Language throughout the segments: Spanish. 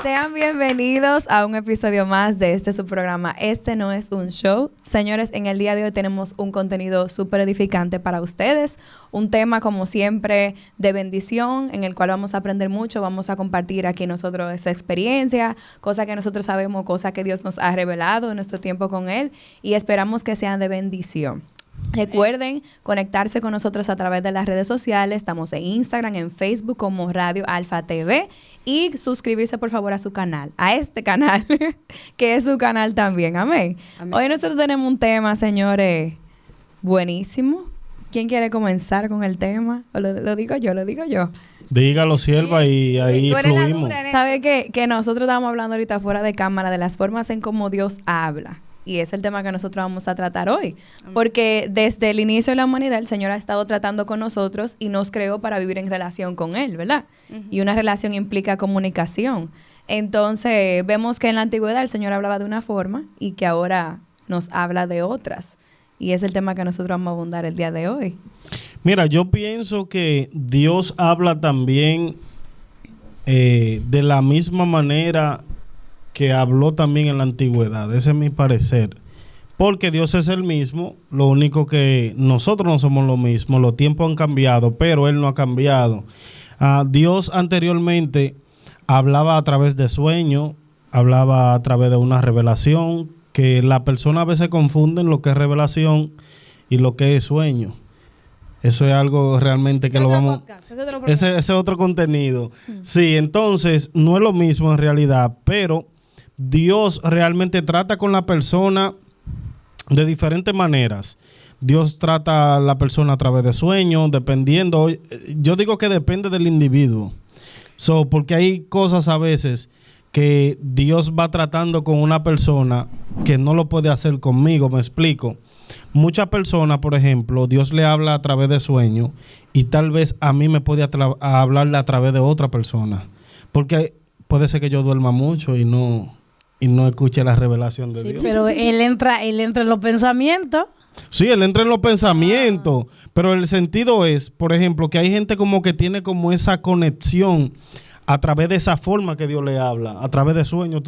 Sean bienvenidos a un episodio más de su programa Este No Es Un Show. Señores, en el día de hoy tenemos un contenido súper edificante para ustedes. Un tema, como siempre, de bendición, en el cual vamos a aprender mucho. Vamos a compartir aquí nosotros esa experiencia, cosas que nosotros sabemos, cosas que Dios nos ha revelado en nuestro tiempo con Él. Y esperamos que sean de bendición. Recuerden conectarse con nosotros a través de las redes sociales. Estamos en Instagram, en Facebook como Radio Alfa TV, y suscribirse por favor a su canal, a este canal, que es su canal también. Amén. Amén. Hoy nosotros tenemos un tema, señores, buenísimo. ¿Quién quiere comenzar con el tema? ¿O lo digo yo? Dígalo, sierva, y ahí fluimos. ¿Sabe que nosotros estábamos hablando ahorita fuera de cámara de las formas en cómo Dios habla? Y es el tema que nosotros vamos a tratar hoy. Porque desde el inicio de la humanidad, el Señor ha estado tratando con nosotros y nos creó para vivir en relación con Él, ¿verdad? Y una relación implica comunicación. Entonces, vemos que en la antigüedad el Señor hablaba de una forma y que ahora nos habla de otras. Y es el tema que nosotros vamos a abundar el día de hoy. Mira, yo pienso que Dios habla también de la misma manera que habló también en la antigüedad. Ese es mi parecer. Porque Dios es el mismo, lo único que nosotros no somos lo mismo, los tiempos han cambiado, pero Él no ha cambiado. Dios anteriormente hablaba a través de sueños, hablaba a través de una revelación, que la persona a veces confunden lo que es revelación y lo que es sueño. Eso es algo realmente que lo vamos... Ese es otro contenido. Sí, entonces no es lo mismo en realidad, pero Dios realmente trata con la persona de diferentes maneras. Dios trata a la persona a través de sueños, dependiendo. Yo digo que depende del individuo. Porque hay cosas a veces que Dios va tratando con una persona que no lo puede hacer conmigo. Me explico. Muchas personas, por ejemplo, Dios le habla a través de sueños y tal vez a mí me puede hablarle a través de otra persona. Porque puede ser que yo duerma mucho y no escuche la revelación de Dios. Sí, pero él entra en los pensamientos. Sí, Él entra en los pensamientos, pero el sentido es, por ejemplo, que hay gente como que tiene como esa conexión a través de esa forma que Dios le habla, a través de sueños.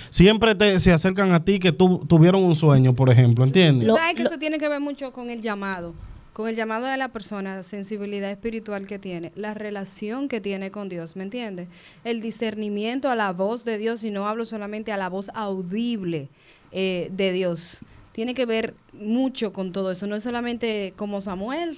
Siempre se acercan a ti que tuvieron un sueño, por ejemplo, ¿entiendes? ¿Sabes que eso tiene que ver mucho con el llamado? Con el llamado de la persona, la sensibilidad espiritual que tiene, la relación que tiene con Dios, ¿me entiendes? El discernimiento a la voz de Dios, y no hablo solamente a la voz audible de Dios. Tiene que ver mucho con todo eso, no es solamente como Samuel.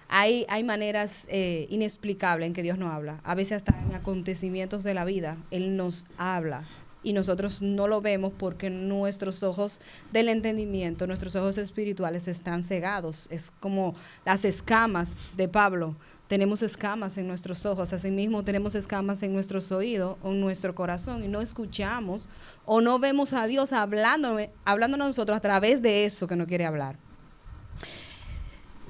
Hay maneras inexplicables en que Dios nos habla. A veces hasta en acontecimientos de la vida, Él nos habla. Y nosotros no lo vemos porque nuestros ojos del entendimiento, nuestros ojos espirituales están cegados. Es como las escamas de Pablo. Tenemos escamas en nuestros ojos, asimismo tenemos escamas en nuestros oídos o en nuestro corazón, y no escuchamos o no vemos a Dios hablándonos a nosotros a través de eso que nos quiere hablar.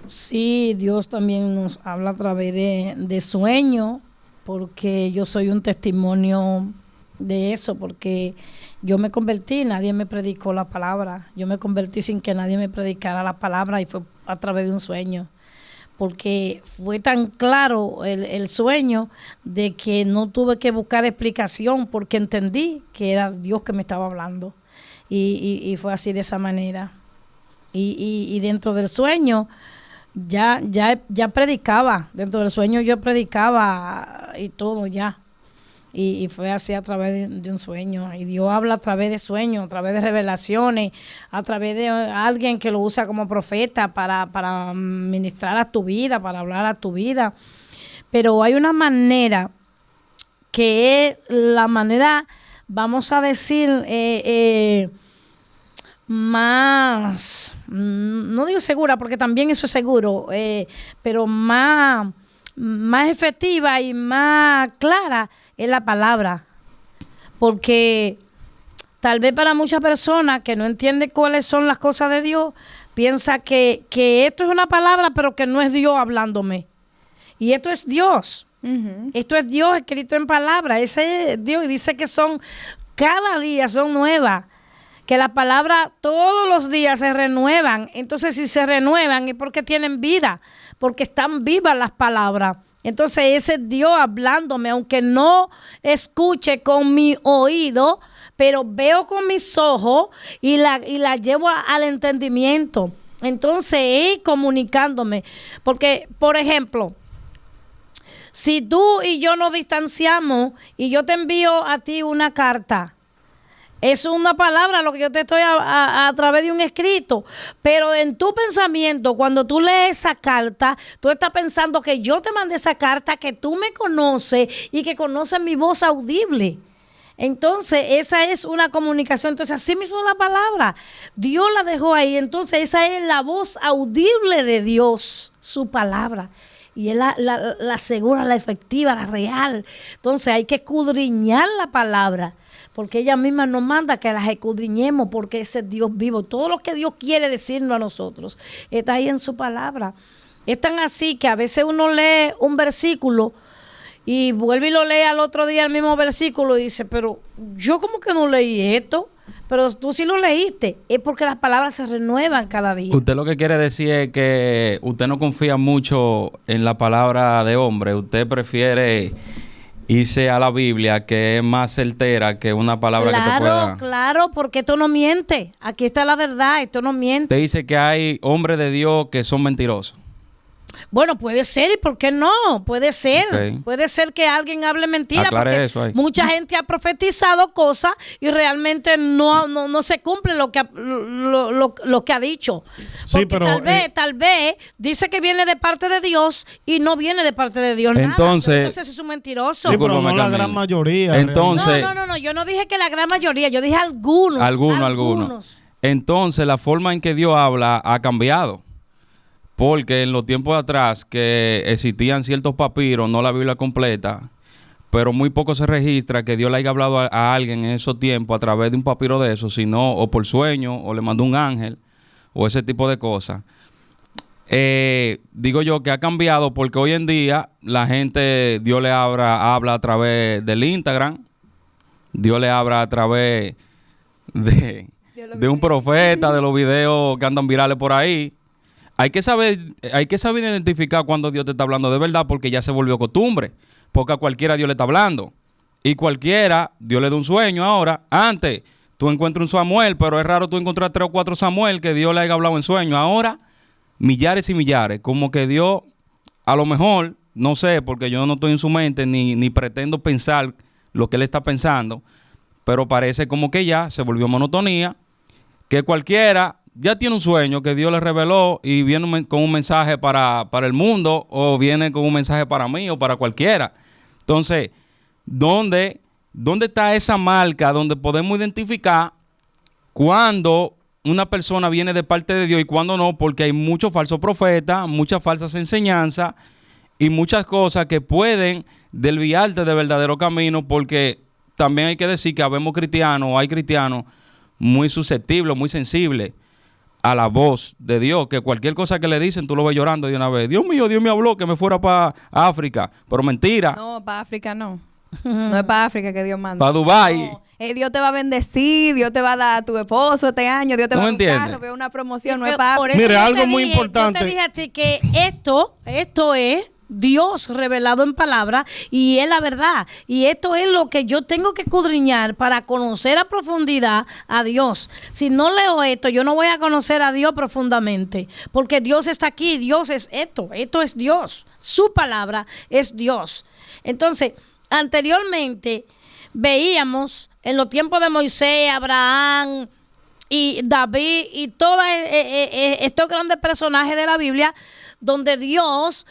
Sí, Dios también nos habla a través de sueños, porque yo soy un testimonio de eso, porque yo me convertí, nadie me predicó la palabra, yo me convertí sin que nadie me predicara la palabra, y fue a través de un sueño, porque fue tan claro el sueño de que no tuve que buscar explicación, porque entendí que era Dios que me estaba hablando, y fue así, de esa manera. Y dentro del sueño ya predicaba, dentro del sueño yo predicaba y todo ya. Y fue así a través de un sueño. Y Dios habla a través de sueños, a través de revelaciones, a través de alguien que lo usa como profeta para ministrar a tu vida, para hablar a tu vida. Pero hay una manera que es la manera, vamos a decir, más, no digo segura, porque también eso es seguro, pero más efectiva y más clara es la palabra, porque tal vez para muchas personas que no entienden cuáles son las cosas de Dios, piensa que esto es una palabra, pero que no es Dios hablándome, y esto es Dios. Esto es Dios escrito en palabra, ese es Dios, y dice que cada día son nuevas, que las palabras todos los días se renuevan. Entonces, si se renuevan es porque tienen vida, porque están vivas las palabras. Entonces ese es Dios hablándome, aunque no escuche con mi oído, pero veo con mis ojos y la llevo al entendimiento. Entonces es comunicándome. Porque, por ejemplo, si tú y yo nos distanciamos y yo te envío a ti una carta, es una palabra lo que yo te estoy a través de un escrito, pero en tu pensamiento, cuando tú lees esa carta, tú estás pensando que yo te mandé esa carta, que tú me conoces y que conoces mi voz audible. Entonces, esa es una comunicación. Entonces, así mismo la palabra, Dios la dejó ahí. Entonces, esa es la voz audible de Dios, su palabra. Y es la segura, la efectiva, la real. Entonces, hay que escudriñar la palabra, porque ella misma nos manda que las escudriñemos, porque ese es Dios vivo. Todo lo que Dios quiere decirnos a nosotros está ahí en su palabra. Es tan así que a veces uno lee un versículo y vuelve y lo lee al otro día el mismo versículo y dice, pero yo como que no leí esto, pero tú sí lo leíste. Es porque las palabras se renuevan cada día. Usted lo que quiere decir es que usted no confía mucho en la palabra de hombre. Usted prefiere irse a la Biblia, que es más certera que una palabra que te pueda... Claro, porque esto no miente. Aquí está la verdad, esto no miente. Usted dice que hay hombres de Dios que son mentirosos. Bueno, puede ser, ¿y por qué no? Puede ser. Okay. Puede ser que alguien hable mentira. Aclare porque eso ahí. Mucha gente ha profetizado cosas y realmente no se cumple lo que ha dicho. Sí, porque pero tal vez dice que viene de parte de Dios y no viene de parte de Dios. Entonces es un mentiroso. sí, pero no Discúlpame, la Camila. gran mayoría. Entonces, No, yo no dije que la gran mayoría, yo dije algunos. Algunos. Entonces, la forma en que Dios habla ha cambiado. Porque en los tiempos de atrás que existían ciertos papiros, no la Biblia completa, pero muy poco se registra que Dios le haya hablado a alguien en esos tiempos a través de un papiro de eso, sino o por sueño, o le mandó un ángel, o ese tipo de cosas. Digo yo que ha cambiado porque hoy en día la gente, Dios le habla a través del Instagram, Dios le habla a través de un profeta, de los videos que andan virales por ahí. Hay que saber identificar cuando Dios te está hablando de verdad, porque ya se volvió costumbre. Porque a cualquiera Dios le está hablando. Y cualquiera, Dios le da un sueño ahora. Antes, tú encuentras un Samuel, pero es raro tú encontrar 3 o 4 Samuel que Dios le haya hablado en sueño. Ahora, millares y millares. Como que Dios, a lo mejor, no sé, porque yo no estoy en su mente, ni pretendo pensar lo que él está pensando, pero parece como que ya se volvió monotonía, que cualquiera ya tiene un sueño que Dios le reveló y viene con un mensaje para el mundo, o viene con un mensaje para mí o para cualquiera. Entonces, ¿dónde está esa marca donde podemos identificar cuando una persona viene de parte de Dios y cuando no? Porque hay muchos falsos profetas, muchas falsas enseñanzas y muchas cosas que pueden desviarte del verdadero camino, porque también hay que decir que hay cristianos muy susceptibles, muy sensibles a la voz de Dios, que cualquier cosa que le dicen tú lo ves llorando de una vez. Dios mío, Dios me habló que me fuera para África, pero mentira. No, para África no. No es para África que Dios manda. Para Dubái. No, Dios te va a bendecir, Dios te va a dar a tu esposo este año, Dios te ¿No va a me dar un entiendes? carro, veo una promoción, no Pero es para por África. eso Mire, yo algo te muy dije, importante. Yo te dije a ti que esto es Dios revelado en palabra y es la verdad. Y esto es lo que yo tengo que escudriñar para conocer a profundidad a Dios. Si no leo esto, yo no voy a conocer a Dios profundamente, porque Dios está aquí, Dios es esto es Dios. Su palabra es Dios. Entonces, anteriormente veíamos en los tiempos de Moisés, Abraham y David y todos estos grandes personajes de la Biblia, donde Dios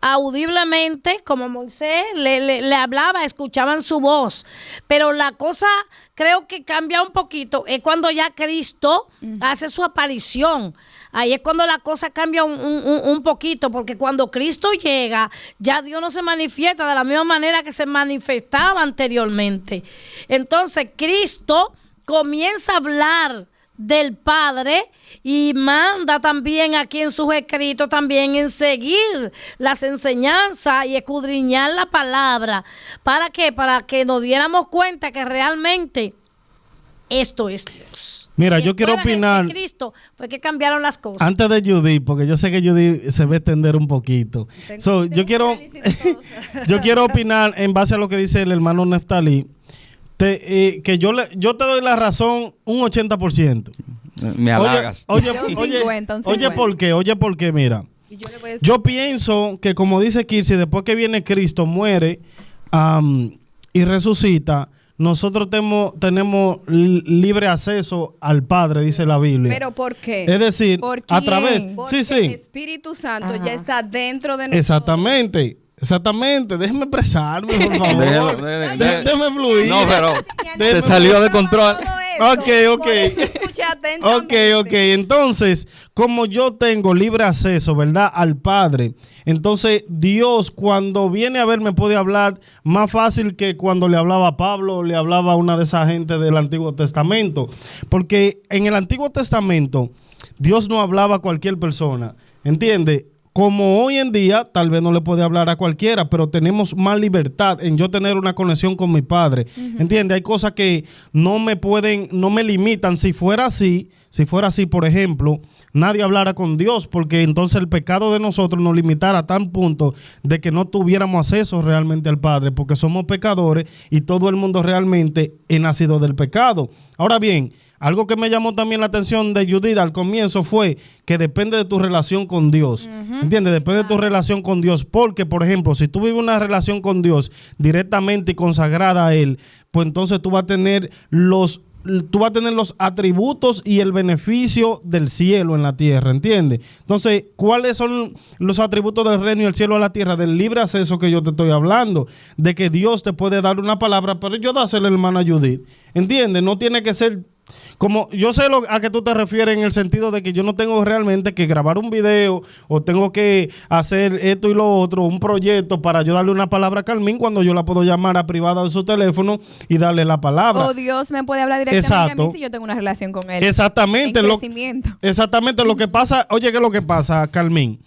audiblemente, como Moisés, le hablaba, escuchaban su voz. Pero la cosa creo que cambia un poquito, es cuando ya Cristo hace su aparición. Ahí es cuando la cosa cambia un poquito, porque cuando Cristo llega, ya Dios no se manifiesta de la misma manera que se manifestaba anteriormente. Entonces Cristo comienza a hablar del Padre y manda también aquí en sus escritos también en seguir las enseñanzas y escudriñar la palabra. ¿Para qué? Para que nos diéramos cuenta que realmente esto es Dios. Mira, Y yo quiero después de opinar Cristo fue que cambiaron las cosas. antes de Judy, porque yo sé que Judy se va a extender un poquito. Yo quiero opinar en base a lo que dice el hermano Neftalí, que yo te doy la razón un 80%. Me halagas. Oye, Yo un 50, un 50. Oye, ¿por qué? Mira, Y yo le voy a decir, yo pienso que como dice Kirsi, después que viene Cristo, muere y resucita, nosotros tenemos libre acceso al Padre, dice la Biblia. ¿pero por qué? Es decir, ¿Por a quién? través... Porque Sí, el sí. Espíritu Santo Ajá. ya está dentro de nosotros. Exactamente. Déjeme expresarme, por favor. Déjeme fluir. No, pero Déjeme- se salió de control. Ok. Por eso escuché atentamente. Ok. Entonces, como yo tengo libre acceso, ¿verdad? Al Padre. Entonces, Dios cuando viene a ver me puede hablar más fácil que cuando le hablaba a Pablo o le hablaba a una de esas gentes del Antiguo Testamento. Porque en el Antiguo Testamento, Dios no hablaba a cualquier persona. ¿Entiendes? Como hoy en día, tal vez no le puede hablar a cualquiera, pero tenemos más libertad en yo tener una conexión con mi Padre. ¿Entiendes? Hay cosas que no me limitan. Si fuera así, por ejemplo, nadie hablara con Dios, porque entonces el pecado de nosotros nos limitara a tal punto de que no tuviéramos acceso realmente al Padre, porque somos pecadores y todo el mundo realmente es nacido del pecado. Ahora bien, algo que me llamó también la atención de Judith al comienzo fue que depende de tu relación con Dios. ¿Entiendes? Depende de tu relación con Dios. Porque, por ejemplo, si tú vives una relación con Dios directamente y consagrada a Él, pues entonces tú vas a tener los atributos y el beneficio del cielo en la tierra, ¿entiendes? Entonces, ¿cuáles son los atributos del reino y el cielo a la tierra? Del libre acceso que yo te estoy hablando, de que Dios te puede dar una palabra, pero yo dásela a la hermana Judith, ¿entiendes? No tiene que ser... Como yo sé a qué tú te refieres en el sentido de que yo no tengo realmente que grabar un video o tengo que hacer esto y lo otro, un proyecto para yo darle una palabra a Carmín cuando yo la puedo llamar a privada de su teléfono y darle la palabra. O Dios me puede hablar directamente a Exacto. mí si yo tengo una relación con él. Exactamente. En crecimiento. Exactamente lo que pasa. Oye, ¿qué es lo que pasa, Carmín?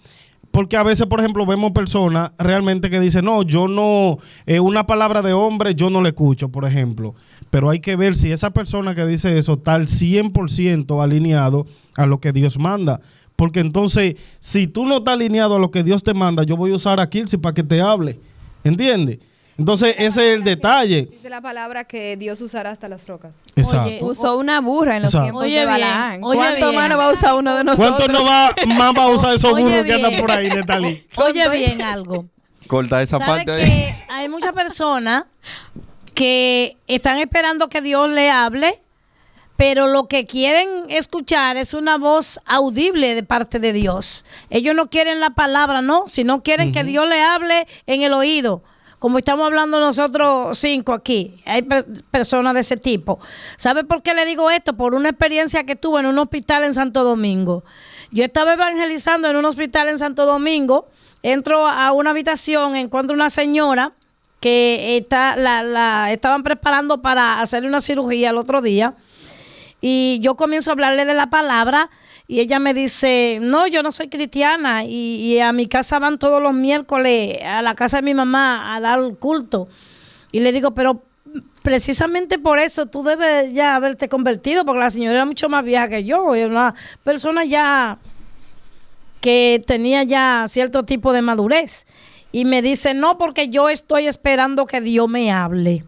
Porque a veces, por ejemplo, vemos personas realmente que dicen, no, yo no, una palabra de hombre yo no le escucho, por ejemplo. Pero hay que ver si esa persona que dice eso está al 100% alineado a lo que Dios manda. Porque entonces, si tú no estás alineado a lo que Dios te manda, yo voy a usar a Kirsi para que te hable. ¿Entiendes? Entonces, ese es el detalle. Dice la palabra que Dios usará hasta las rocas. Exacto. Oye, Usó una burra en los Exacto. tiempos Oye de bien, Balaán. oye ¿Cuánto bien. más no va a usar uno de nosotros? ¿Cuánto más va a usar esos Oye, burros que andan bien. por ahí, Natalie? Oye bien algo. Corta esa ¿Sabe parte ahí. que hay muchas personas que están esperando que Dios le hable, pero lo que quieren escuchar es una voz audible de parte de Dios? Ellos no quieren la palabra, ¿no? Sino quieren que Dios le hable en el oído. Como estamos hablando nosotros 5 aquí, hay personas de ese tipo. ¿Sabe por qué le digo esto? Por una experiencia que tuve en un hospital en Santo Domingo. Yo estaba evangelizando en un hospital en Santo Domingo, entro a una habitación, encuentro una señora que estaban preparando para hacerle una cirugía el otro día, y yo comienzo a hablarle de la palabra. Y ella me dice, no, yo no soy cristiana y a mi casa van todos los miércoles a la casa de mi mamá a dar culto. Y le digo, pero precisamente por eso tú debes ya haberte convertido, porque la señora era mucho más vieja que yo, era una persona ya que tenía ya cierto tipo de madurez. Y me dice, no, porque yo estoy esperando que Dios me hable.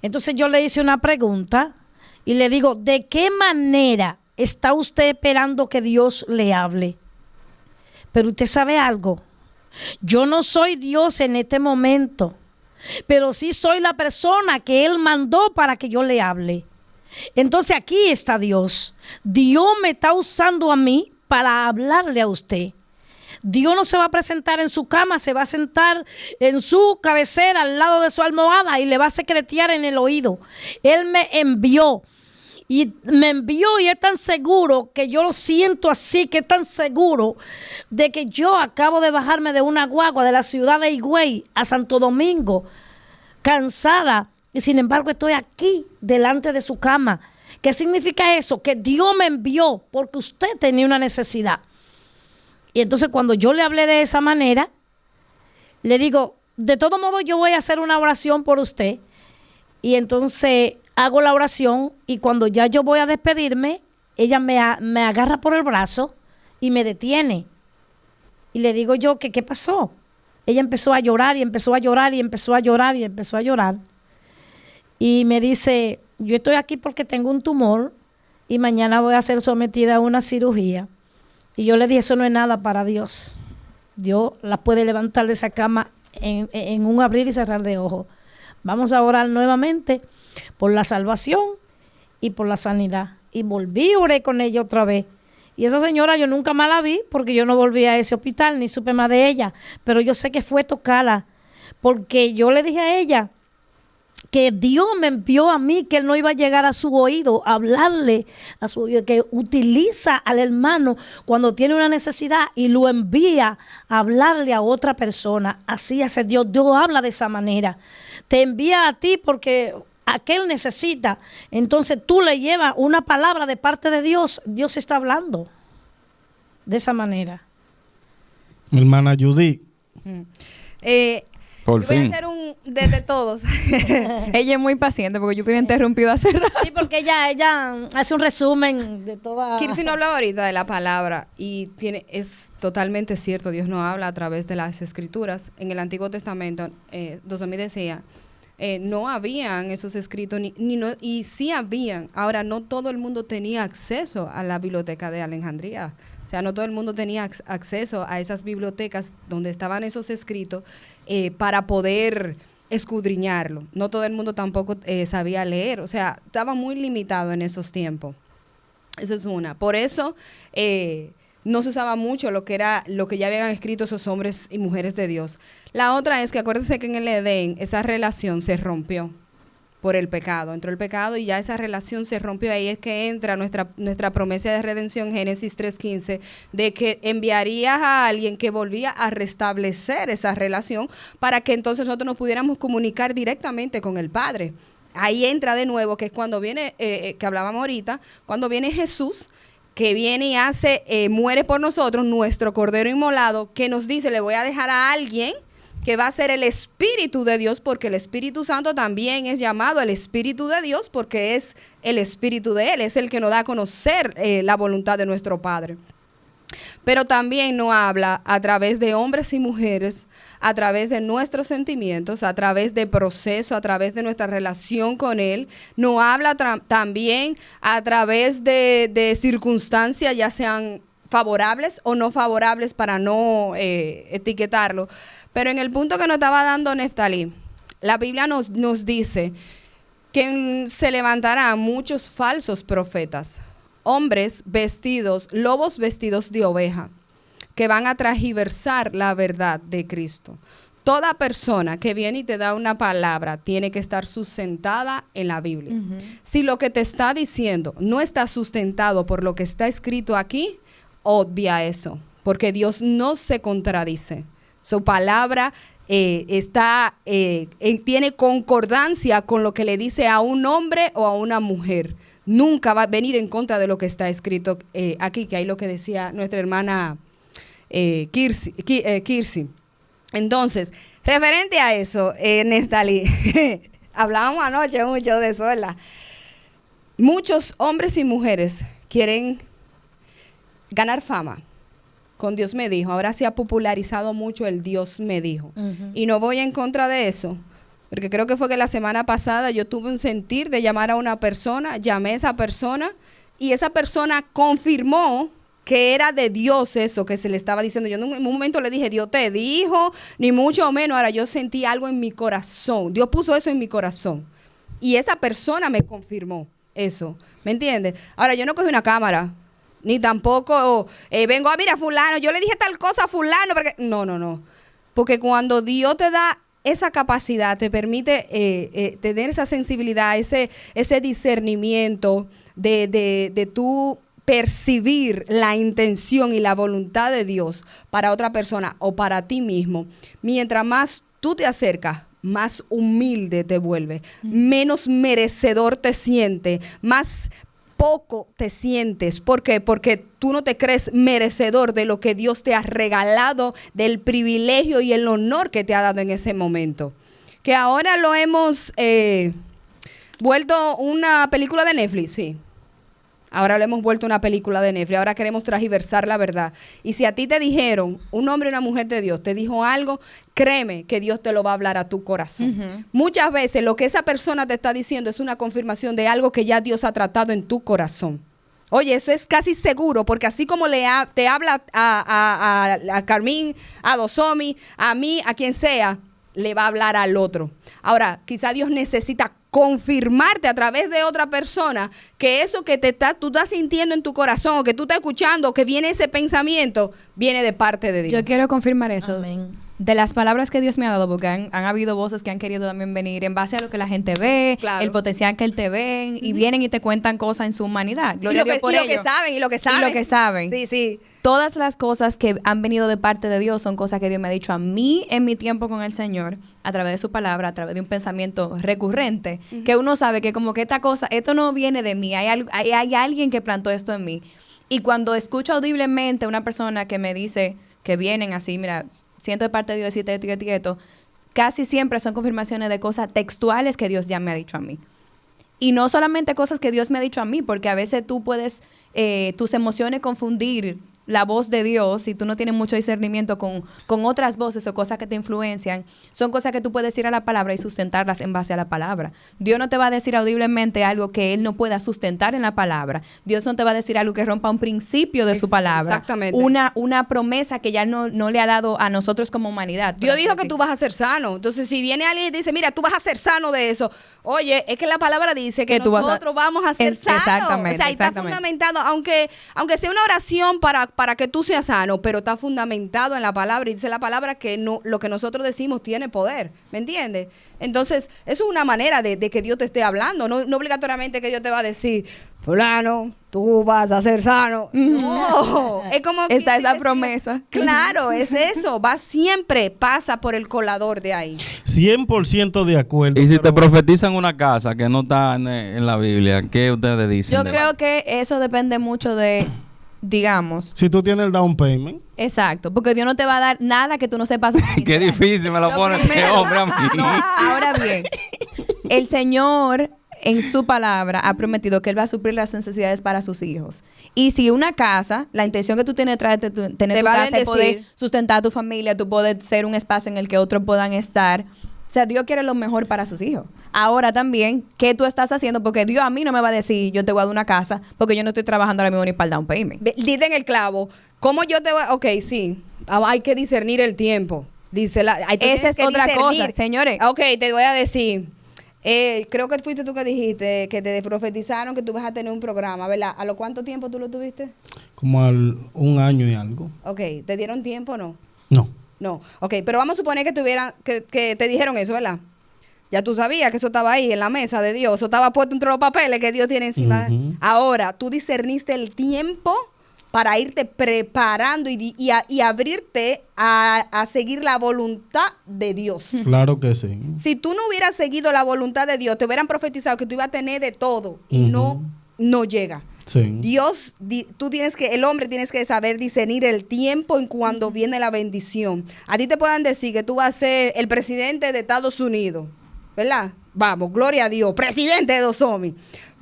Entonces yo le hice una pregunta y le digo, ¿de qué manera está usted esperando que Dios le hable? Pero usted sabe algo, yo no soy Dios en este momento, pero sí soy la persona que Él mandó para que yo le hable. Entonces aquí está Dios. Dios me está usando a mí para hablarle a usted. Dios no se va a presentar en su cama, se va a sentar en su cabecera al lado de su almohada y le va a secretear en el oído. Él me envió. Y me envió y es tan seguro que yo lo siento así, que es tan seguro de que yo acabo de bajarme de una guagua de la ciudad de Higüey a Santo Domingo, cansada, y sin embargo estoy aquí delante de su cama. ¿Qué significa eso? Que Dios me envió porque usted tenía una necesidad. Y entonces cuando yo le hablé de esa manera, le digo, de todo modo yo voy a hacer una oración por usted. Y entonces hago la oración y cuando ya yo voy a despedirme, ella me agarra por el brazo y me detiene. Y le digo yo que qué pasó. Ella empezó a llorar y empezó a llorar y empezó a llorar y empezó a llorar. Y me dice, yo estoy aquí porque tengo un tumor y mañana voy a ser sometida a una cirugía. Y yo le dije, eso no es nada para Dios. Dios la puede levantar de esa cama en un abrir y cerrar de ojos. Vamos a orar nuevamente por la salvación y por la sanidad. Y volví y oré con ella otra vez. Y esa señora yo nunca más la vi porque yo no volví a ese hospital ni supe más de ella. Pero yo sé que fue tocarla porque yo le dije a ella que Dios me envió a mí, que Él no iba a llegar a su oído, a hablarle a su oído, que utiliza al hermano cuando tiene una necesidad y lo envía a hablarle a otra persona. Así hace Dios. Dios habla de esa manera. Te envía a ti porque aquel necesita. Entonces tú le llevas una palabra de parte de Dios. Dios está hablando de esa manera. Hermana Judy. Por Voy fin. a hacer un desde todos. Ella es muy paciente porque yo hubiera interrumpido hace rato. Sí, porque ella hace un resumen de toda... Kirsi no hablaba ahorita de la palabra y es totalmente cierto. Dios no habla a través de las escrituras. En el Antiguo Testamento, Dosomi decía, no habían esos escritos y sí habían. Ahora, no todo el mundo tenía acceso a la biblioteca de Alejandría. O sea, no todo el mundo tenía acceso a esas bibliotecas donde estaban esos escritos para poder escudriñarlo. No todo el mundo tampoco sabía leer. O sea, estaba muy limitado en esos tiempos. Esa es una. Por eso no se usaba mucho lo que ya habían escrito esos hombres y mujeres de Dios. La otra es que acuérdense que en el Edén esa relación se rompió por el pecado. Entró el pecado y ya esa relación se rompió. Ahí es que entra nuestra promesa de redención, Génesis 3:15, de que enviarías a alguien que volvía a restablecer esa relación para que entonces nosotros nos pudiéramos comunicar directamente con el Padre. Ahí entra de nuevo, que es cuando viene, que hablábamos ahorita, cuando viene Jesús, que viene y muere por nosotros, nuestro Cordero inmolado, que nos dice, le voy a dejar a alguien que va a ser el Espíritu de Dios, porque el Espíritu Santo también es llamado el Espíritu de Dios, porque es el Espíritu de Él, es el que nos da a conocer la voluntad de nuestro Padre. Pero también nos habla a través de hombres y mujeres, a través de nuestros sentimientos, a través de proceso, a través de nuestra relación con Él. Nos habla también a través de circunstancias, ya sean favorables o no favorables, para no etiquetarlo. Pero en el punto que nos estaba dando Neftalí, la Biblia nos dice que se levantarán muchos falsos profetas, hombres vestidos, lobos vestidos de oveja, que van a transgiversar la verdad de Cristo. Toda persona que viene y te da una palabra tiene que estar sustentada en la Biblia. Uh-huh. Si lo que te está diciendo no está sustentado por lo que está escrito aquí, obvia eso, porque Dios no se contradice. Su palabra tiene concordancia con lo que le dice a un hombre o a una mujer. Nunca va a venir en contra de lo que está escrito aquí, que hay lo que decía nuestra hermana Kirsi. Entonces, referente a eso, Neftalí, hablábamos anoche mucho de eso, ¿verdad? Muchos hombres y mujeres quieren ganar fama. Con Dios me dijo. Ahora se ha popularizado mucho el Dios me dijo. Uh-huh. Y no voy en contra de eso, porque creo que fue que la semana pasada yo tuve un sentir de llamar a una persona, llamé a esa persona y esa persona confirmó que era de Dios eso que se le estaba diciendo. Yo en un momento le dije, Dios te dijo, ni mucho menos. Ahora yo sentí algo en mi corazón. Dios puso eso en mi corazón. Y esa persona me confirmó eso. ¿Me entiendes? Ahora yo no cogí una cámara, ni tampoco vengo a mira fulano, yo le dije tal cosa a fulano. No. Porque cuando Dios te da esa capacidad, te permite tener esa sensibilidad, ese discernimiento de tú percibir la intención y la voluntad de Dios para otra persona o para ti mismo. Mientras más tú te acercas, más humilde te vuelves, menos merecedor te sientes, más poco te sientes. ¿Por qué? Porque tú no te crees merecedor de lo que Dios te ha regalado, del privilegio y el honor que te ha dado en ese momento. Que ahora lo hemos vuelto una película de Netflix, sí. Ahora le hemos vuelto una película de Netflix. Ahora queremos transversar la verdad. Y si a ti te dijeron, un hombre y una mujer de Dios, te dijo algo, créeme que Dios te lo va a hablar a tu corazón. Muchas veces lo que esa persona te está diciendo es una confirmación de algo que ya Dios ha tratado en tu corazón. Oye, eso es casi seguro, porque así como te habla a Carmín, a Dosomi, a mí, a quien sea, le va a hablar al otro. Ahora, quizá Dios necesita confirmarte a través de otra persona que eso que tú estás sintiendo en tu corazón, o que tú estás escuchando, o que viene ese pensamiento, viene de parte de Dios. Yo quiero confirmar eso. Amén. De las palabras que Dios me ha dado, porque han habido voces que han querido también venir en base a lo que la gente ve, Claro. el potencial que él te ven, y vienen y te cuentan cosas en su humanidad. Y Gloria a Dios por lo ello. que saben, y lo que saben. Y lo que saben. Sí, sí. Todas las cosas que han venido de parte de Dios son cosas que Dios me ha dicho a mí en mi tiempo con el Señor, a través de su palabra, a través de un pensamiento recurrente, que uno sabe que como que esto no viene de mí, hay alguien que plantó esto en mí. Y cuando escucho audiblemente a una persona que me dice que vienen así, mira, siento de parte de Dios decirte esto y esto, casi siempre son confirmaciones de cosas textuales que Dios ya me ha dicho a mí. Y no solamente cosas que Dios me ha dicho a mí, porque a veces tú puedes, tus emociones confundir la voz de Dios, si tú no tienes mucho discernimiento con otras voces o cosas que te influencian, son cosas que tú puedes ir a la palabra y sustentarlas en base a la palabra. Dios no te va a decir audiblemente algo que Él no pueda sustentar en la palabra. Dios no te va a decir algo que rompa un principio de su palabra. Exactamente. Una promesa que ya no le ha dado a nosotros como humanidad. Dios dijo que tú vas a ser sano. Entonces, si viene alguien y dice, mira, tú vas a ser sano de eso. Oye, es que la palabra dice que nosotros vamos a ser sanos. Exactamente. O sea, está fundamentado, aunque sea una oración para que tú seas sano, pero está fundamentado en la palabra. Y dice la palabra que no, lo que nosotros decimos tiene poder. ¿Me entiendes? Entonces, eso es una manera de que Dios te esté hablando. No obligatoriamente que Dios te va a decir, fulano, tú vas a ser sano. No, es como que está esa promesa. Claro, es eso. Siempre pasa por el colador de ahí. 100% de acuerdo. Y si te pero- profetizan una casa que no está en la Biblia, ¿qué ustedes dicen? Yo creo que eso depende mucho de, digamos, Si tú tienes el down payment, exacto, porque Dios no te va a dar nada que tú no sepas. Qué difícil me lo pone este primero- hombre a mí. No, ahora bien, el Señor en su palabra ha prometido que Él va a suplir las necesidades para sus hijos. Y si una casa, la intención que tú tienes detrás de tener Te tu va a casa es poder bendecir. sustentar a tu familia, tú poder ser un espacio en el que otros puedan estar. O sea, Dios quiere lo mejor para sus hijos. Ahora también, ¿qué tú estás haciendo? Porque Dios a mí no me va a decir, yo te voy a dar una casa, porque yo no estoy trabajando ahora mismo ni para el down payment. Dite en el clavo. ¿Cómo yo te voy a...? Ok, sí. Hay que discernir el tiempo. Dice Esa es otra cosa, señores. Ok, te voy a decir. Creo que fuiste tú que dijiste que te profetizaron que tú vas a tener un programa, ¿verdad? ¿A lo cuánto tiempo tú lo tuviste? como al 1 año y algo. Ok, ¿te dieron tiempo o no? No. No. Ok, pero vamos a suponer que te dijeron eso, ¿verdad? Ya tú sabías que eso estaba ahí en la mesa de Dios, eso estaba puesto entre los papeles que Dios tiene encima. Ujú. Ahora, tú discerniste el tiempo para irte preparando y abrirte a seguir la voluntad de Dios. Claro que sí. Si tú no hubieras seguido la voluntad de Dios, te hubieran profetizado que tú ibas a tener de todo y Ujú. no llega. Sí. Dios, el hombre tienes que saber discernir el tiempo en cuando viene la bendición. A ti te puedan decir que tú vas a ser el presidente de Estados Unidos, ¿verdad? Vamos, gloria a Dios, presidente de Dosomi.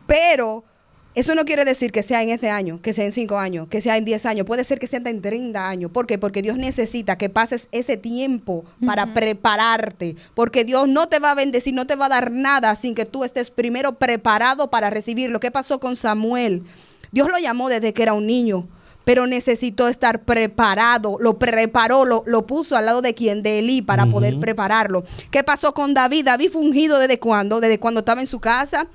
Pero eso no quiere decir que sea en este año, que sea en 5 años, que sea en 10 años. Puede ser que sea en 30 años. ¿Por qué? Porque Dios necesita que pases ese tiempo para prepararte. Porque Dios no te va a bendecir, no te va a dar nada sin que tú estés primero preparado para recibirlo. ¿Qué pasó con Samuel? Dios lo llamó desde que era un niño, pero necesitó estar preparado. Lo preparó, lo puso al lado de quién, de Elí, para poder prepararlo. ¿Qué pasó con David? David fue ungido ¿desde cuándo? Desde cuando estaba en su casa.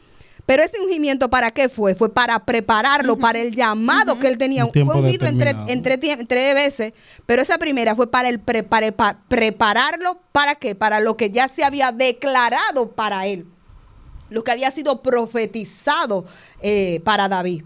Pero ese ungimiento, ¿para qué fue? Fue para prepararlo, para el llamado que él tenía. Un tiempo Fue ungido en determinado. tres veces, pero esa primera fue para el prepararlo. ¿Para qué? Para lo que ya se había declarado para él. Lo que había sido profetizado para David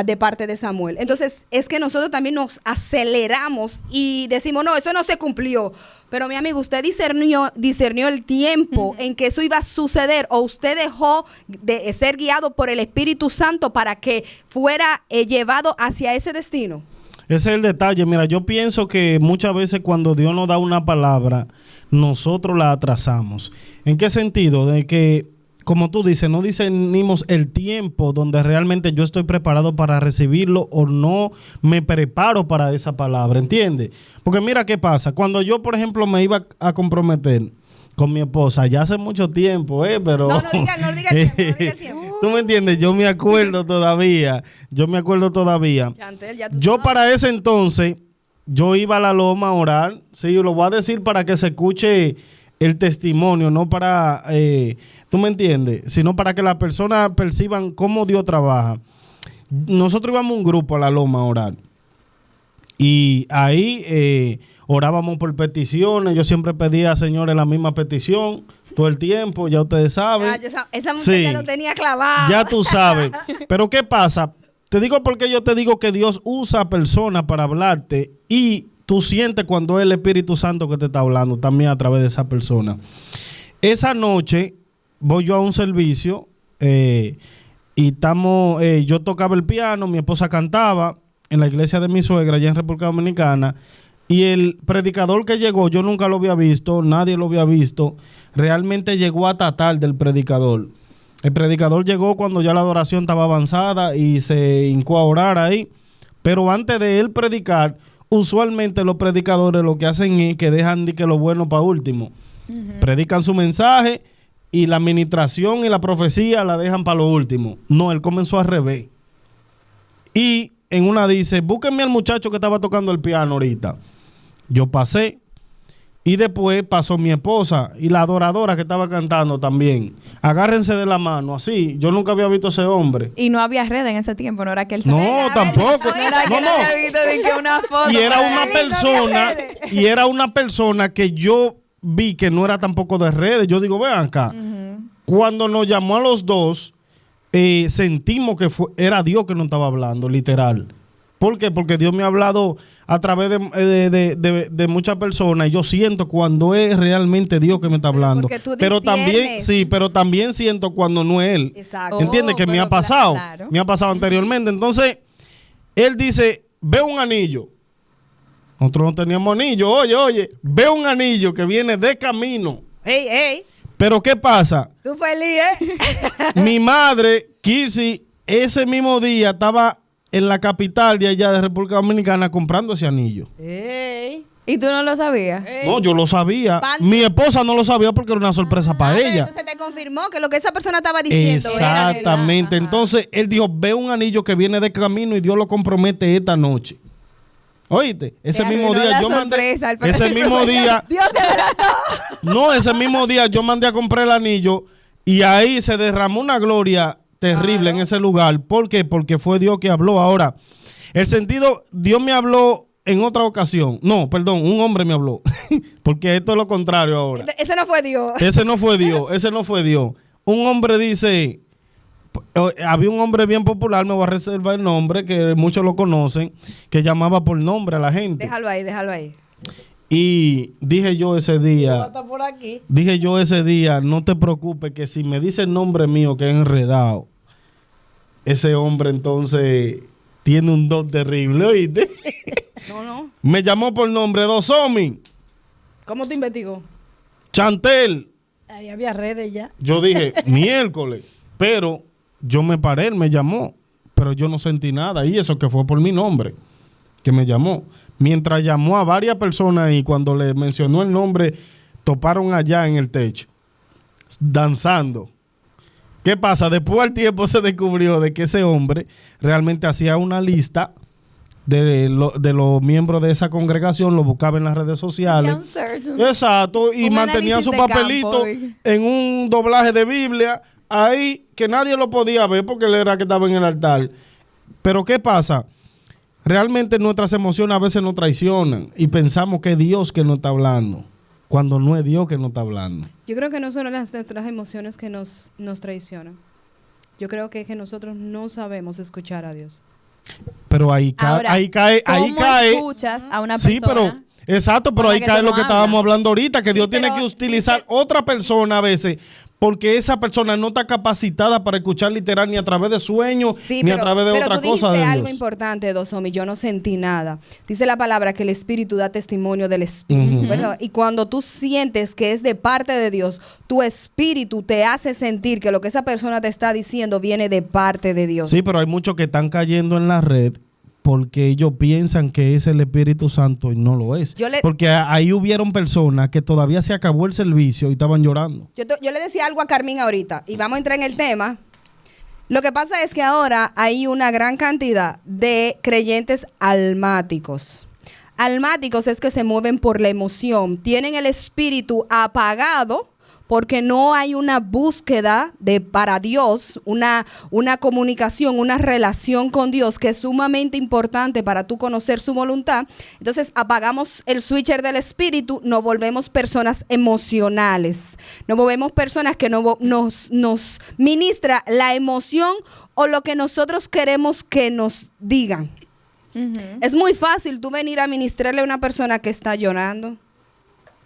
de parte de Samuel. Entonces, es que nosotros también nos aceleramos y decimos, no, eso no se cumplió. Pero mi amigo, usted discernió el tiempo en que eso iba a suceder, o usted dejó de ser guiado por el Espíritu Santo para que fuera llevado hacia ese destino. Ese es el detalle. Mira, yo pienso que muchas veces cuando Dios nos da una palabra, nosotros la atrasamos. ¿En qué sentido? De que como tú dices, no discernimos el tiempo donde realmente yo estoy preparado para recibirlo o no me preparo para esa palabra, ¿entiendes? Porque mira qué pasa. Cuando yo, por ejemplo, me iba a comprometer con mi esposa, ya hace mucho tiempo, pero... No diga el tiempo. ¿Tú me entiendes? Yo me acuerdo todavía. Chantel, ya tú Yo sabes. para ese entonces, yo iba a la loma a orar. Sí, lo voy a decir para que se escuche el testimonio, no para, ¿tú me entiendes? Sino para que las personas perciban cómo Dios trabaja. Nosotros íbamos un grupo a la loma a orar. Y ahí orábamos por peticiones. Yo siempre pedía a señores la misma petición todo el tiempo, ya ustedes saben. Esa muchacha lo tenía clavada. Ya tú sabes. Pero ¿qué pasa? Te digo porque yo te digo que Dios usa personas para hablarte y tú sientes cuando es el Espíritu Santo que te está hablando también a través de esa persona. Esa noche voy yo a un servicio y estamos, yo tocaba el piano, mi esposa cantaba en la iglesia de mi suegra allá en República Dominicana y el predicador que llegó, yo nunca lo había visto, nadie lo había visto, realmente llegó hasta tarde el predicador. El predicador llegó cuando ya la adoración estaba avanzada y se hincó a orar ahí, pero antes de él predicar, usualmente los predicadores lo que hacen es que dejan que lo bueno para último. Predican su mensaje y la administración y la profecía la dejan para lo último. No, él comenzó al revés. Y en una dice, búsquenme al muchacho que estaba tocando el piano ahorita. Yo pasé y después pasó mi esposa y la adoradora que estaba cantando también. Agárrense de la mano, así. Yo nunca había visto a ese hombre. Y no había red en ese tiempo, no era que él se... No, tampoco. No era que él había visto de que una foto. Y era por una ahí. persona que yo vi que no era tampoco de redes. Yo digo, vean acá. Cuando nos llamó a los dos, sentimos que era Dios que nos estaba hablando, literal. ¿Por qué? Porque Dios me ha hablado a través de muchas personas y yo siento cuando es realmente Dios que me está hablando. Pero también siento cuando no es Él. Exacto. ¿Entiendes? Que me ha pasado. Claro. Me ha pasado anteriormente. Entonces, Él dice, ve un anillo. Nosotros no teníamos anillo. Oye, ve un anillo que viene de camino. Ey. Pero ¿qué pasa? Tú feliz, Mi madre, Kirsi, ese mismo día estaba en la capital de allá de República Dominicana comprando ese anillo. Ey. ¿Y tú no lo sabías? No, yo lo sabía. Mi esposa no lo sabía porque era una sorpresa para ella. Entonces te confirmó que lo que esa persona estaba diciendo Exactamente. era... Entonces él dijo, ve un anillo que viene de camino y Dios lo compromete esta noche. Oíste, ese mismo día yo mandé... Ese mismo día... Dios se adelantó. No, ese mismo día yo mandé a comprar el anillo y ahí se derramó una gloria terrible en ese lugar. ¿Por qué? Porque fue Dios que habló. Ahora, el sentido, Dios me habló en otra ocasión. No, perdón, un hombre me habló. Porque esto es lo contrario ahora. Ese no fue Dios. Ese no fue Dios. Un hombre dice, había un hombre bien popular, me voy a reservar el nombre, que muchos lo conocen, que llamaba por nombre a la gente. Déjalo ahí. Y dije yo ese día, no te preocupes, que si me dice el nombre mío que es enredado, ese hombre entonces tiene un don terrible, ¿oíste? No. Me llamó por nombre, Dosomi, ¿Cómo te investigó? Chantel. Ahí había redes ya. Yo dije, miércoles, pero yo me paré, él me llamó, pero yo no sentí nada, y eso que fue por mi nombre, que me llamó. Mientras llamó a varias personas y cuando le mencionó el nombre, toparon allá en el techo, danzando. ¿Qué pasa? Después al tiempo se descubrió de que ese hombre realmente hacía una lista de los miembros de esa congregación, lo buscaba en las redes sociales. Exacto, y Un mantenía análisis su de papelito campo. en un doblaje de Biblia, ahí que nadie lo podía ver porque él era que estaba en el altar. Pero ¿qué pasa? Realmente nuestras emociones a veces nos traicionan y pensamos que es Dios que nos está hablando, cuando no es Dios que nos está hablando. Yo creo que no son nuestras emociones que nos traicionan. Yo creo que nosotros no sabemos escuchar a Dios. Pero ahí cae. ¿Cómo escuchas a una persona? Sí, pero exacto, pero con la ahí que cae tú lo no que estábamos hablas? hablando ahorita, que Dios tiene pero que utilizar otra persona a veces porque esa persona no está capacitada para escuchar literal ni a través de sueños, Sí, ni a través de otra tú cosa de dijiste algo Dios. importante, Dosomi, yo no sentí nada. Dice la palabra que el Espíritu da testimonio del Espíritu, ¿verdad? Y cuando tú sientes que es de parte de Dios, tu espíritu te hace sentir que lo que esa persona te está diciendo viene de parte de Dios. Sí, pero hay muchos que están cayendo en la red porque ellos piensan que es el Espíritu Santo y no lo es. Porque ahí hubieron personas que todavía se acabó el servicio y estaban llorando. Yo le decía algo a Carmín ahorita y vamos a entrar en el tema. Lo que pasa es que ahora hay una gran cantidad de creyentes almáticos. Almáticos es que se mueven por la emoción, tienen el espíritu apagado porque no hay una búsqueda para Dios, una comunicación, una relación con Dios que es sumamente importante para tú conocer su voluntad. Entonces apagamos el switcher del espíritu, nos volvemos personas emocionales, nos volvemos personas que nos ministra la emoción o lo que nosotros queremos que nos digan. Es muy fácil tú venir a ministrarle a una persona que está llorando.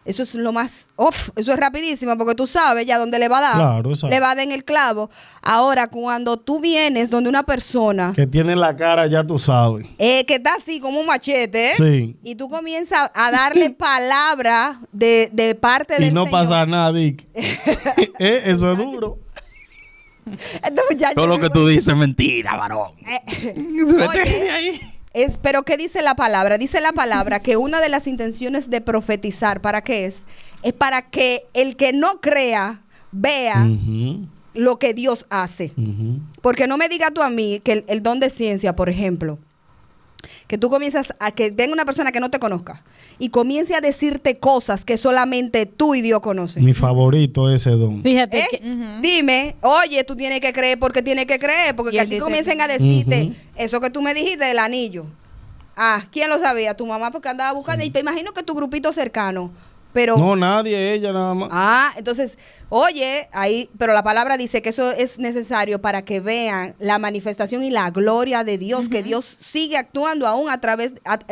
Eso es lo más, eso es rapidísimo porque tú sabes ya dónde le va a dar. Claro, exacto. Le va a dar en el clavo. Ahora, cuando tú vienes donde una persona que tiene la cara, ya tú sabes. Que está así como un machete, Sí. y tú comienzas a darle palabra de parte del Y no Señor. pasa nada, Dick. Eso es duro. Este muchacho- Todo lo que tú dices es mentira, varón. Oye, pero ¿qué dice la palabra? Dice la palabra que una de las intenciones de profetizar, ¿para qué es? Es para que el que no crea vea Ujú, lo que Dios hace. ujú. Porque no me digas tú a mí que el don de ciencia, por ejemplo, que tú comienzas a que venga una persona que no te conozca y comience a decirte cosas que solamente tú y Dios conocen. Mi favorito es ese don. Fíjate ¿Eh? que Dime, oye, tú tienes que creer porque tienes que creer, porque Y que él a ti dice comiencen que- a decirte Ujú. eso que tú me dijiste del anillo. Ah, ¿quién lo sabía? Tu mamá porque andaba buscando. Y te imagino que tu grupito cercano. Pero No, nadie, ella nada más. entonces, oye, ahí, pero la palabra dice que eso es necesario para que vean la manifestación y la gloria de Dios, que Dios sigue actuando aún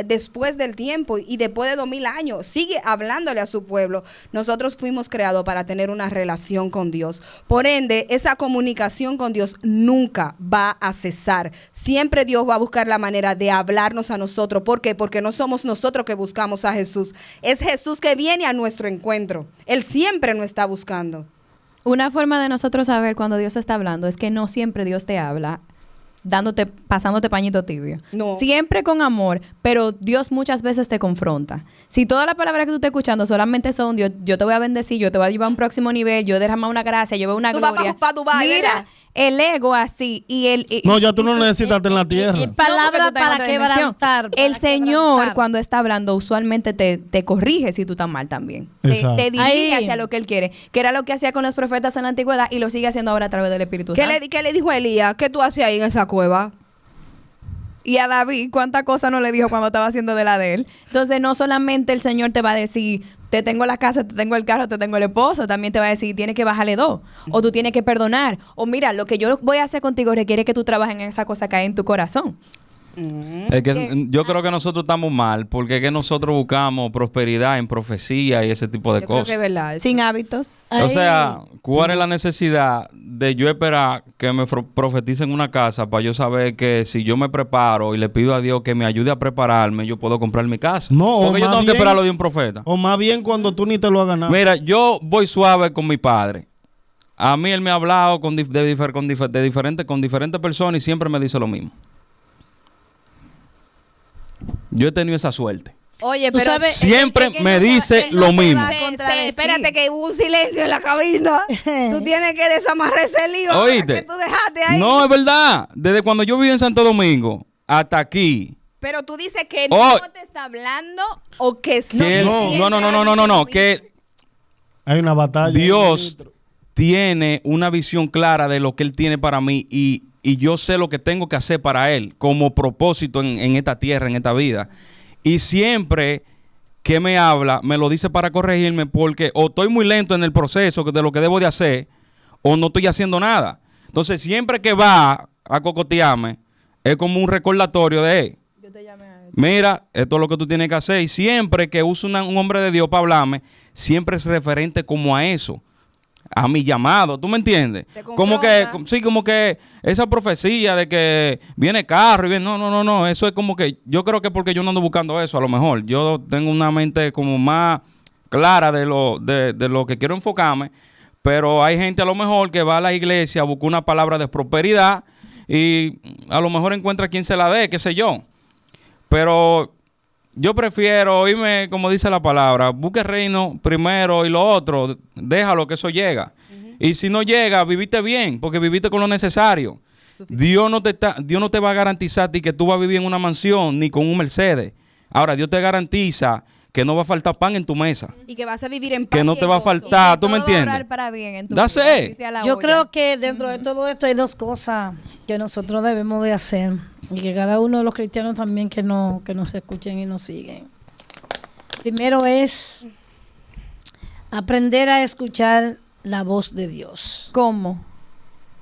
después del tiempo y después de 2000 años, sigue hablándole a su pueblo. Nosotros fuimos creados para tener una relación con Dios. Por ende, esa comunicación con Dios nunca va a cesar. Siempre Dios va a buscar la manera de hablarnos a nosotros. ¿Por qué? Porque no somos nosotros que buscamos a Jesús. Es Jesús que viene a nuestro encuentro. Él siempre nos está buscando. Una forma de nosotros saber cuando Dios está hablando es que no siempre Dios te habla pasándote pañito tibio. No. Siempre con amor, pero Dios muchas veces te confronta. Si toda la palabra que tú estás escuchando solamente son Dios, yo te voy a bendecir, yo te voy a llevar a un próximo nivel, yo derramar una gracia, yo veo una Tú vas gloria. pa' Dubái, Mira, ¿verdad? el ego así No, ya tú no necesitas estar en la tierra. y palabra No, porque tú estás en para otra dimensión. quebrantar. para El Señor, quebrantar. cuando está hablando, usualmente te corrige si tú estás mal también. Exacto. Te dirige Ahí. hacia lo que Él quiere. Que era lo que hacía con los profetas en la antigüedad y lo sigue haciendo ahora a través del Espíritu ¿Qué Santo. le dijo Elías? ¿Qué tú haces ahí en esa cueva? Y a David, ¿cuántas cosas no le dijo cuando estaba haciendo de la de él? Entonces, no solamente el Señor te va a decir, te tengo la casa, te tengo el carro, te tengo el esposo, también te va a decir, tienes que bajarle 2, o tú tienes que perdonar, o mira, lo que yo voy a hacer contigo requiere que tú trabajes en esa cosa que hay en tu corazón. Es que yo creo que nosotros estamos mal porque es que nosotros buscamos prosperidad en profecía y ese tipo de Yo creo cosas. que es verdad. Sin hábitos. Ay. O sea, ¿cuál es la necesidad de yo esperar que me profeticen una casa para yo saber que si yo me preparo y le pido a Dios que me ayude a prepararme, yo puedo comprar mi casa? No, o porque yo más tengo que bien- esperar lo de un profeta. O más bien cuando tú ni te lo has ganado. Mira, yo voy suave con mi padre. A mí él me ha hablado con diferentes personas y siempre me dice lo mismo. Yo he tenido esa suerte. Oye, Tú pero sabes- Siempre es que me no se- dice él no lo se mismo. va a contradecir. Espérate que hubo un silencio en la cabina. Tú tienes que desamarrar ese lío Oíste. que tú dejaste ahí. No, es verdad. Desde cuando yo viví en Santo Domingo hasta aquí. Pero tú dices que Oh. no te está hablando o que Que él- no. que Hay una batalla. Dios ministro. tiene una visión clara de lo que Él tiene para mí y yo sé lo que tengo que hacer para Él como propósito en esta tierra, en esta vida. Y siempre que me habla, me lo dice para corregirme porque o estoy muy lento en el proceso de lo que debo de hacer o no estoy haciendo nada. Entonces, siempre que va a cocotearme, es como un recordatorio de él. Mira, esto es lo que tú tienes que hacer. Y siempre que usa un hombre de Dios para hablarme, siempre es referente como a eso. a mi llamado, ¿tú me entiendes? Como que, sí, como que esa profecía de que viene carro y viene, no, eso es como que, yo creo que porque yo no ando buscando eso, a lo mejor, yo tengo una mente como más clara de lo que quiero enfocarme, pero hay gente a lo mejor que va a la iglesia a buscar una palabra de prosperidad y a lo mejor encuentra quien se la dé, qué sé yo, pero yo prefiero oírme, como dice la palabra, busque el reino primero y lo otro, déjalo que eso llega. Y si no llega, viviste bien, porque viviste con lo necesario. Dios no te va a garantizar a ti que tú vas a vivir en una mansión ni con un Mercedes. Ahora, Dios te garantiza que no va a faltar pan en tu mesa. Y que vas a vivir en paz. Que no te va a faltar, ¿tú me entiendes? Para bien en tu Yo creo que dentro de todo esto hay dos cosas que nosotros debemos de hacer. Y que cada uno de los cristianos también que nos escuchen y nos siguen. Primero es aprender a escuchar la voz de Dios. ¿Cómo?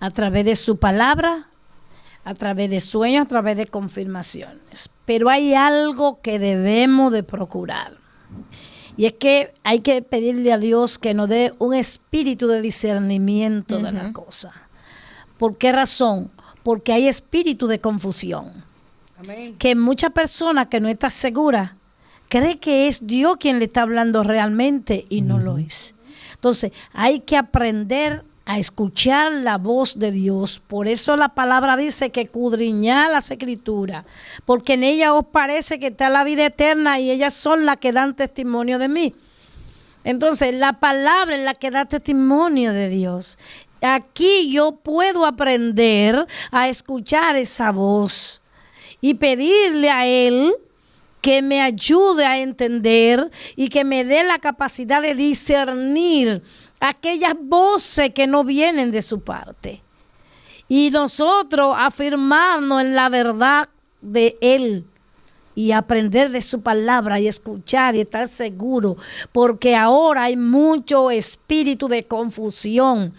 A través de su palabra, a través de sueños, a través de confirmaciones. Pero hay algo que debemos de procurar. Y es que hay que pedirle a Dios que nos dé un espíritu de discernimiento de las cosas. ¿Por qué razón? Porque hay espíritu de confusión. Amén. Que mucha persona que no está segura cree que es Dios quien le está hablando realmente y no lo es. Entonces, hay que aprender a escuchar la voz de Dios. Por eso la palabra dice que escudriñad las escrituras, porque en ella os parece que está la vida eterna y ellas son las que dan testimonio de mí. Entonces, la palabra es la que da testimonio de Dios. Aquí yo puedo aprender a escuchar esa voz y pedirle a Él que me ayude a entender y que me dé la capacidad de discernir aquellas voces que no vienen de su parte. Y nosotros afirmarnos en la verdad de Él y aprender de su palabra y escuchar y estar seguro, porque ahora hay mucho espíritu de confusión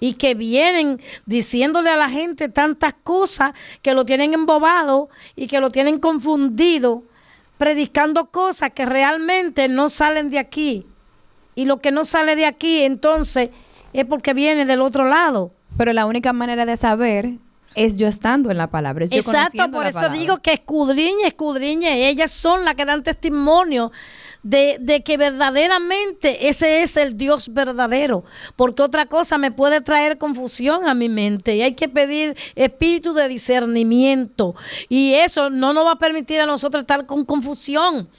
y que vienen diciéndole a la gente tantas cosas que lo tienen embobado y que lo tienen confundido, predicando cosas que realmente no salen de aquí. Y lo que no sale de aquí, entonces, es porque viene del otro lado. Pero la única manera de saber es yo estando en la palabra. Es yo exacto, por eso digo que escudriñe. Ellas son las que dan testimonio de que verdaderamente ese es el Dios verdadero, porque otra cosa me puede traer confusión a mi mente y hay que pedir espíritu de discernimiento y eso no nos va a permitir a nosotros estar con confusión.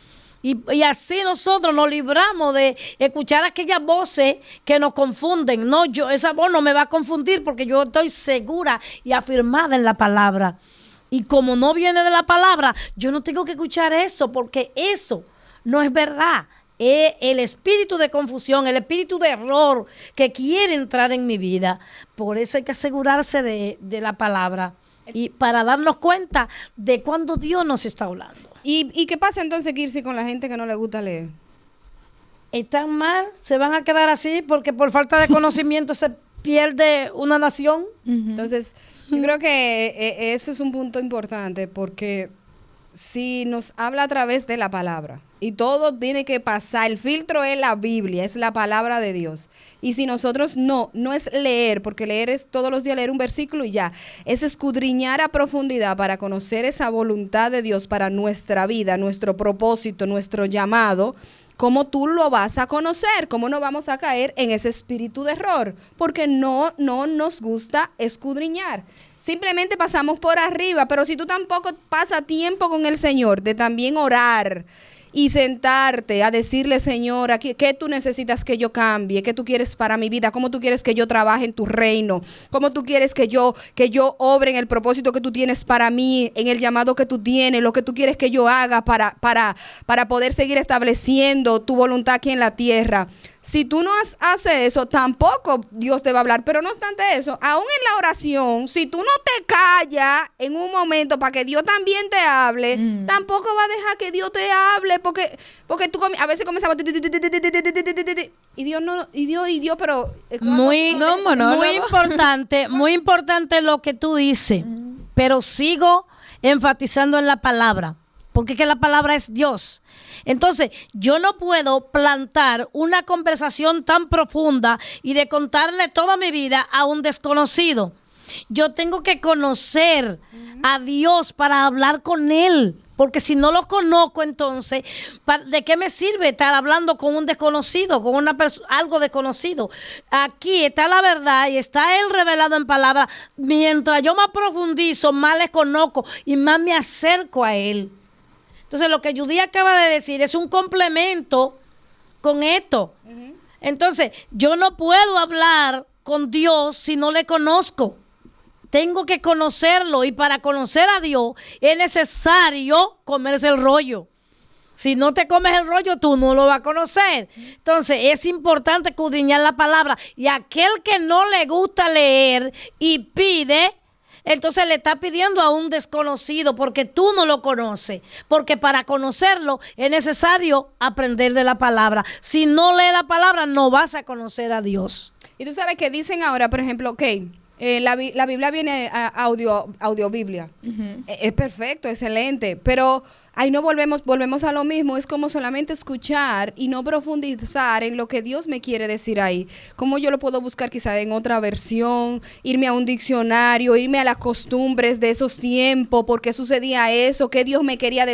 Y así nosotros nos libramos de escuchar aquellas voces que nos confunden. No, esa voz no me va a confundir porque yo estoy segura y afirmada en la palabra. Y como no viene de la palabra, yo no tengo que escuchar eso porque eso no es verdad. Es el espíritu de confusión, el espíritu de error que quiere entrar en mi vida. Por eso hay que asegurarse de la palabra y para darnos cuenta de cuando Dios nos está hablando. ¿Y qué pasa entonces, Kirsi, con la gente que no le gusta leer? Están mal, se van a quedar así porque por falta de conocimiento se pierde una nación. Entonces, yo creo que eso es un punto importante porque si nos habla a través de la palabra y todo tiene que pasar, el filtro es la Biblia, es la palabra de Dios. Y si nosotros no es leer, porque leer es todos los días leer un versículo y ya, es escudriñar a profundidad para conocer esa voluntad de Dios para nuestra vida, nuestro propósito, nuestro llamado. ¿Cómo tú lo vas a conocer? ¿Cómo no vamos a caer en ese espíritu de error? Porque no nos gusta escudriñar. Simplemente pasamos por arriba, pero si tú tampoco pasas tiempo con el Señor, de también orar y sentarte a decirle, Señor, ¿qué tú necesitas que yo cambie? ¿Qué tú quieres para mi vida? ¿Cómo tú quieres que yo trabaje en tu reino? ¿Cómo tú quieres que yo obre en el propósito que tú tienes para mí, en el llamado que tú tienes, lo que tú quieres que yo haga para poder seguir estableciendo tu voluntad aquí en la tierra? Si tú no haces eso, tampoco Dios te va a hablar. Pero no obstante eso, aún en la oración, si tú no te callas en un momento para que Dios también te hable, tampoco va a dejar que Dios te hable, porque tú a veces comenzamos y Dios no, y Dios, pero muy importante lo que tú dices, pero sigo enfatizando en la palabra. porque es que la palabra es Dios. Entonces, yo no puedo plantar una conversación tan profunda y de contarle toda mi vida a un desconocido. Yo tengo que conocer a Dios para hablar con Él. Porque si no lo conozco, entonces, ¿de qué me sirve estar hablando con un desconocido, con algo desconocido? Aquí está la verdad y está Él revelado en palabras. Mientras yo más profundizo, más le conozco y más me acerco a Él. Entonces, lo que Judy acaba de decir es un complemento con esto. Entonces, yo no puedo hablar con Dios si no le conozco. Tengo que conocerlo, y para conocer a Dios es necesario comerse el rollo. Si no te comes el rollo, tú no lo vas a conocer. Entonces, es importante escudriñar la palabra. Y aquel que no le gusta leer y pide, entonces le está pidiendo a un desconocido porque tú no lo conoces. Porque para conocerlo es necesario aprender de la palabra. Si no lees la palabra, no vas a conocer a Dios. Y tú sabes que dicen ahora, por ejemplo, la Biblia viene a audiobiblia. Es perfecto, excelente, pero ahí no volvemos a lo mismo. Es como solamente escuchar y no profundizar en lo que Dios me quiere decir ahí. Cómo yo lo puedo buscar quizá en otra versión, irme a un diccionario, irme a las costumbres de esos tiempos, por qué sucedía eso, qué Dios me quería decir.